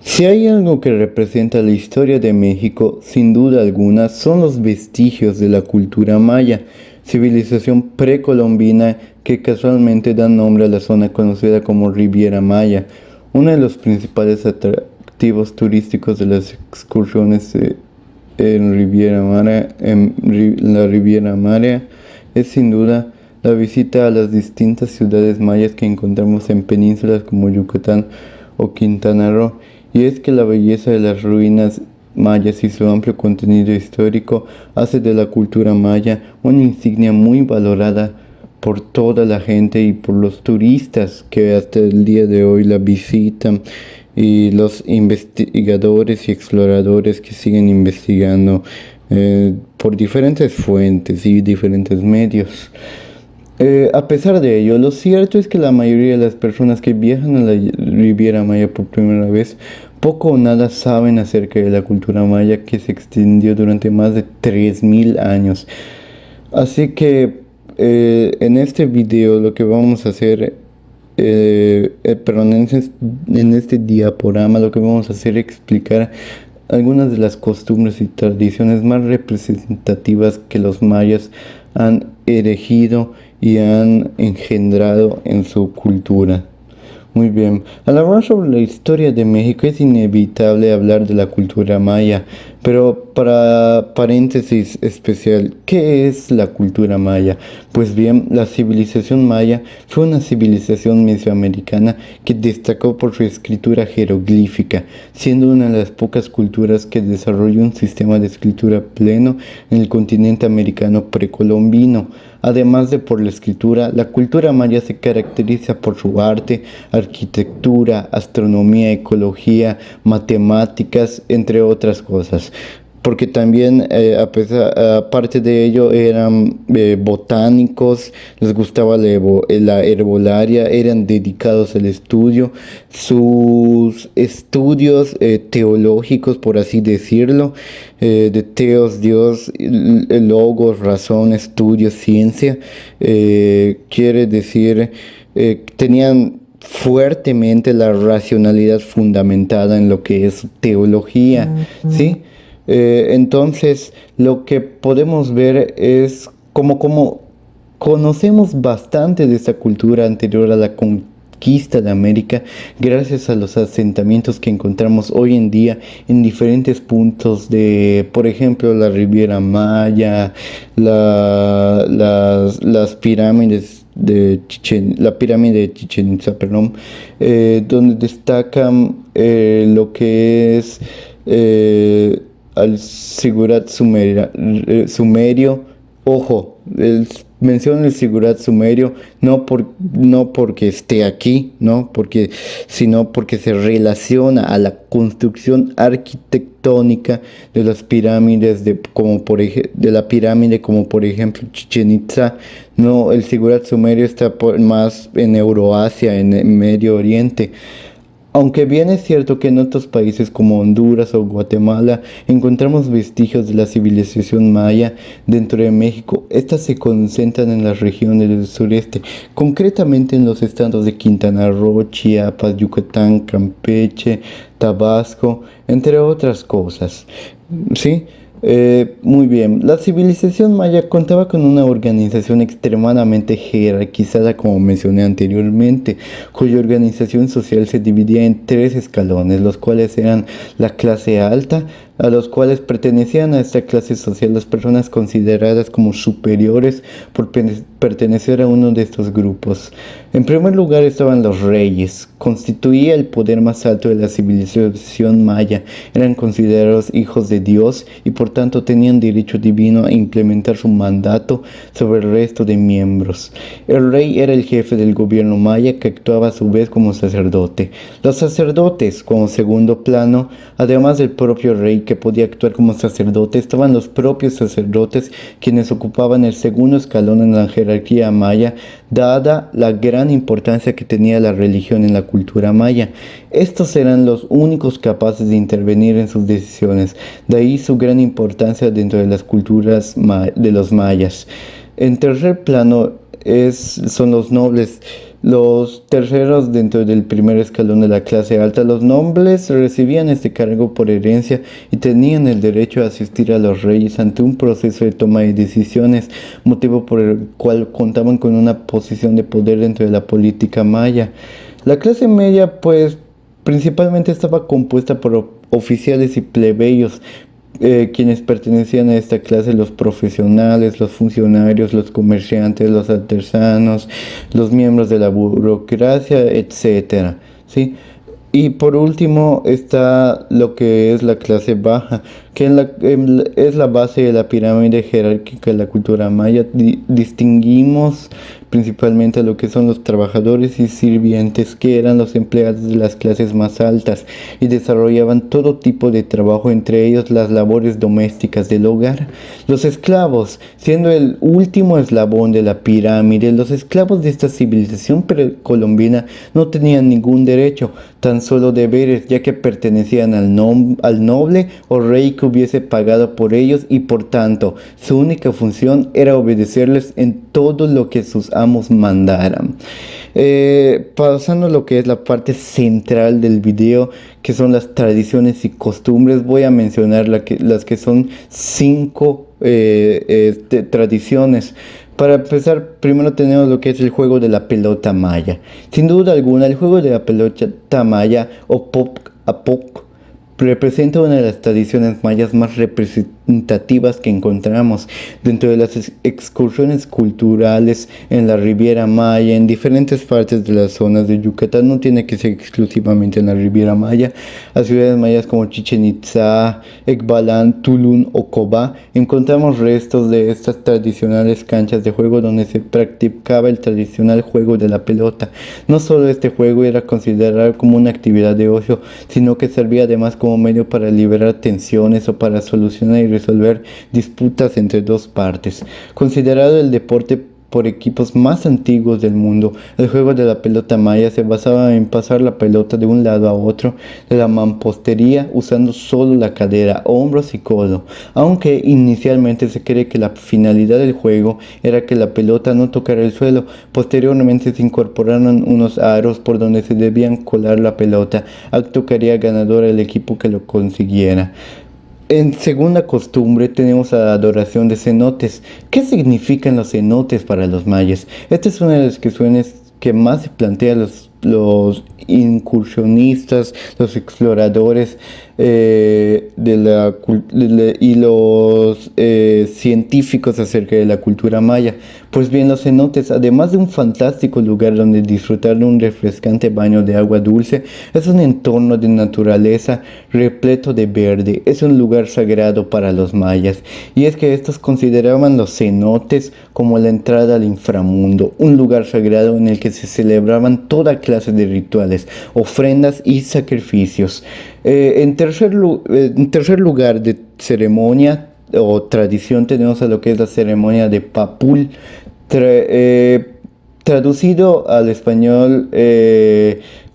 Si hay algo que representa la historia de México, sin duda alguna, son los vestigios de la cultura maya, civilización precolombina que casualmente da nombre a la zona conocida como Riviera Maya. Uno de los principales atractivos turísticos de las excursiones en la Riviera Maya es sin duda la visita a las distintas ciudades mayas que encontramos en penínsulas como Yucatán o Quintana Roo. Y es que la belleza de las ruinas mayas y su amplio contenido histórico hace de la cultura maya una insignia muy valorada por toda la gente y por los turistas que hasta el día de hoy la visitan y los investigadores y exploradores que siguen investigando por diferentes fuentes y diferentes medios. A pesar de ello, lo cierto es que la mayoría de las personas que viajan a la Riviera Maya por primera vez poco o nada saben acerca de la cultura maya que se extendió durante más de 3000 años. Así que en este video lo que vamos a hacer, perdón, en este diaporama lo que vamos a hacer es explicar algunas de las costumbres y tradiciones más representativas que los mayas han erigido y han engendrado en su cultura. Muy bien, al hablar sobre la historia de México es inevitable hablar de la cultura maya, pero para paréntesis especial, ¿qué es la cultura maya? Pues bien, la civilización maya fue una civilización mesoamericana que destacó por su escritura jeroglífica, siendo una de las pocas culturas que desarrolló un sistema de escritura pleno en el continente americano precolombino. Además de por la escritura, la cultura maya se caracteriza por su arte, arquitectura, astronomía, ecología, matemáticas, entre otras cosas. Porque también, aparte de ello, eran botánicos, les gustaba la herbolaria, eran dedicados al estudio. Sus estudios teológicos, por así decirlo, de teos, Dios, logos, razón, estudio, ciencia, quiere decir, tenían fuertemente la racionalidad fundamentada en lo que es teología, ¿sí? Entonces, lo que podemos ver es como conocemos bastante de esta cultura anterior a la conquista de América, gracias a los asentamientos que encontramos hoy en día en diferentes puntos de, por ejemplo, la Riviera Maya, las pirámides la pirámide de Chichén Itzá, perdón, donde destacan lo que es al Sigurat sumerio. Ojo, menciono el Sigurat sumerio no porque esté aquí, ¿no? Sino porque se relaciona a la construcción arquitectónica de las pirámides, de la pirámide como por ejemplo Chichén Itzá. No, el Sigurat sumerio está más en Euroasia, en el Medio Oriente. Aunque bien es cierto que en otros países como Honduras o Guatemala encontramos vestigios de la civilización maya, dentro de México estas se concentran en las regiones del sureste, concretamente en los estados de Quintana Roo, Chiapas, Yucatán, Campeche, Tabasco, entre otras cosas. ¿Sí? Muy bien, la civilización maya contaba con una organización extremadamente jerarquizada, como mencioné anteriormente, cuya organización social se dividía en tres escalones, los cuales eran la clase alta, a los cuales pertenecían a esta clase social las personas consideradas como superiores por pertenecer a uno de estos grupos. En primer lugar estaban los reyes, constituía el poder más alto de la civilización maya, eran considerados hijos de Dios y por tanto tenían derecho divino a implementar su mandato sobre el resto de miembros. El rey era el jefe del gobierno maya que actuaba a su vez como sacerdote. Los sacerdotes, como segundo plano, además del propio rey que podía actuar como sacerdote, estaban los propios sacerdotes quienes ocupaban el segundo escalón en la jerarquía maya, dada la gran importancia que tenía la religión en la cultura maya. Estos eran los únicos capaces de intervenir en sus decisiones, de ahí su gran importancia dentro de las culturas de los mayas. En tercer plano son los nobles. Los terceros dentro del primer escalón de la clase alta, los nobles recibían este cargo por herencia y tenían el derecho a asistir a los reyes ante un proceso de toma de decisiones, motivo por el cual contaban con una posición de poder dentro de la política maya. La clase media, pues, principalmente estaba compuesta por oficiales y plebeyos, quienes pertenecían a esta clase: los profesionales, los funcionarios, los comerciantes, los artesanos, los miembros de la burocracia, etcétera, ¿sí? Y por último está lo que es la clase baja, que es la base de la pirámide jerárquica de la cultura maya. Distinguimos principalmente a lo que son los trabajadores y sirvientes, que eran los empleados de las clases más altas y desarrollaban todo tipo de trabajo, entre ellos las labores domésticas del hogar. Los esclavos, siendo el último eslabón de la pirámide, los esclavos de esta civilización precolombina no tenían ningún derecho, tan solo deberes, ya que pertenecían al noble o rey que hubiese pagado por ellos, y por tanto su única función era obedecerles en todo lo que sus amos mandaran. Pasando a lo que es la parte central del video, que son las tradiciones y costumbres, voy a mencionar las que son 5 tradiciones. Para empezar, primero tenemos lo que es el juego de la pelota maya. Sin duda alguna, el juego de la pelota maya, o pop a pop, representa una de las tradiciones mayas más representativas que encontramos dentro de las excursiones culturales en la Riviera Maya, en diferentes partes de las zonas de Yucatán. No tiene que ser exclusivamente en la Riviera Maya. A ciudades mayas como Chichén Itzá, Ekbalán, Tulum o Cobá encontramos restos de estas tradicionales canchas de juego donde se practicaba el tradicional juego de la pelota. No solo este juego era considerado como una actividad de ocio, sino que servía además como medio para liberar tensiones o para solucionar y resolver disputas entre dos partes. Considerado el deporte por equipos más antiguos del mundo, el juego de la pelota maya se basaba en pasar la pelota de un lado a otro de la mampostería usando solo la cadera, hombros y codo, aunque inicialmente se cree que la finalidad del juego era que la pelota no tocara el suelo. Posteriormente se incorporaron unos aros por donde se debían colar la pelota, acto que haría ganador el equipo que lo consiguiera. En segunda costumbre tenemos a la adoración de cenotes. ¿Qué significan los cenotes para los mayas? Esta es una de las cuestiones que más se plantean los incursionistas, los exploradores y los científicos acerca de la cultura maya. Pues bien, los cenotes, además de un fantástico lugar donde disfrutar de un refrescante baño de agua dulce, es un entorno de naturaleza repleto de verde. Es un lugar sagrado para los mayas, y es que estos consideraban los cenotes como la entrada al inframundo, un lugar sagrado en el que se celebraban toda clase de rituales, ofrendas y sacrificios. En tercer lugar de ceremonia o tradición tenemos a lo que es la ceremonia de Papul, traducido al español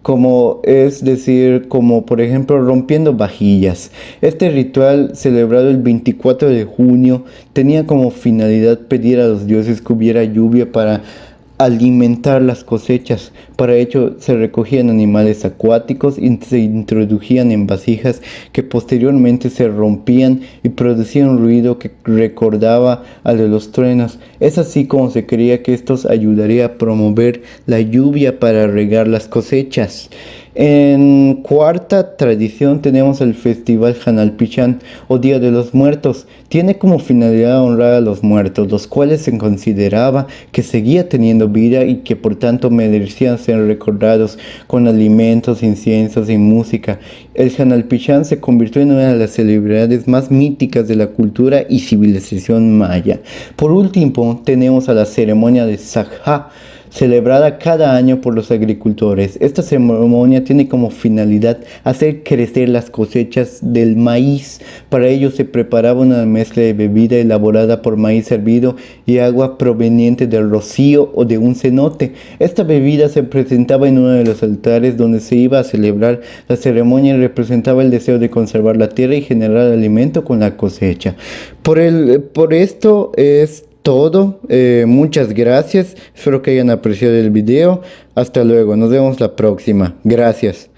como, es decir, como por ejemplo rompiendo vajillas. Este ritual, celebrado el 24 de junio, tenía como finalidad pedir a los dioses que hubiera lluvia para alimentar las cosechas. Para ello se recogían animales acuáticos y se introducían en vasijas que posteriormente se rompían y producían un ruido que recordaba al de los truenos. Es así como se creía que estos ayudaría a promover la lluvia para regar las cosechas. En cuarta tradición tenemos el Festival Hanalpichán, o Día de los Muertos. Tiene como finalidad honrar a los muertos, los cuales se consideraba que seguía teniendo vida y que por tanto merecían ser recordados con alimentos, inciensos y música. El Hanalpichán se convirtió en una de las celebridades más míticas de la cultura y civilización maya. Por último, tenemos a la ceremonia de Sajá, celebrada cada año por los agricultores. Esta ceremonia tiene como finalidad hacer crecer las cosechas del maíz. Para ello se preparaba una mezcla de bebida elaborada por maíz hervido y agua proveniente del rocío o de un cenote. Esta bebida se presentaba en uno de los altares donde se iba a celebrar la ceremonia, y representaba el deseo de conservar la tierra y generar alimento con la cosecha. Por esto es todo. Muchas gracias. Espero que hayan apreciado el video. Hasta luego. Nos vemos la próxima. Gracias.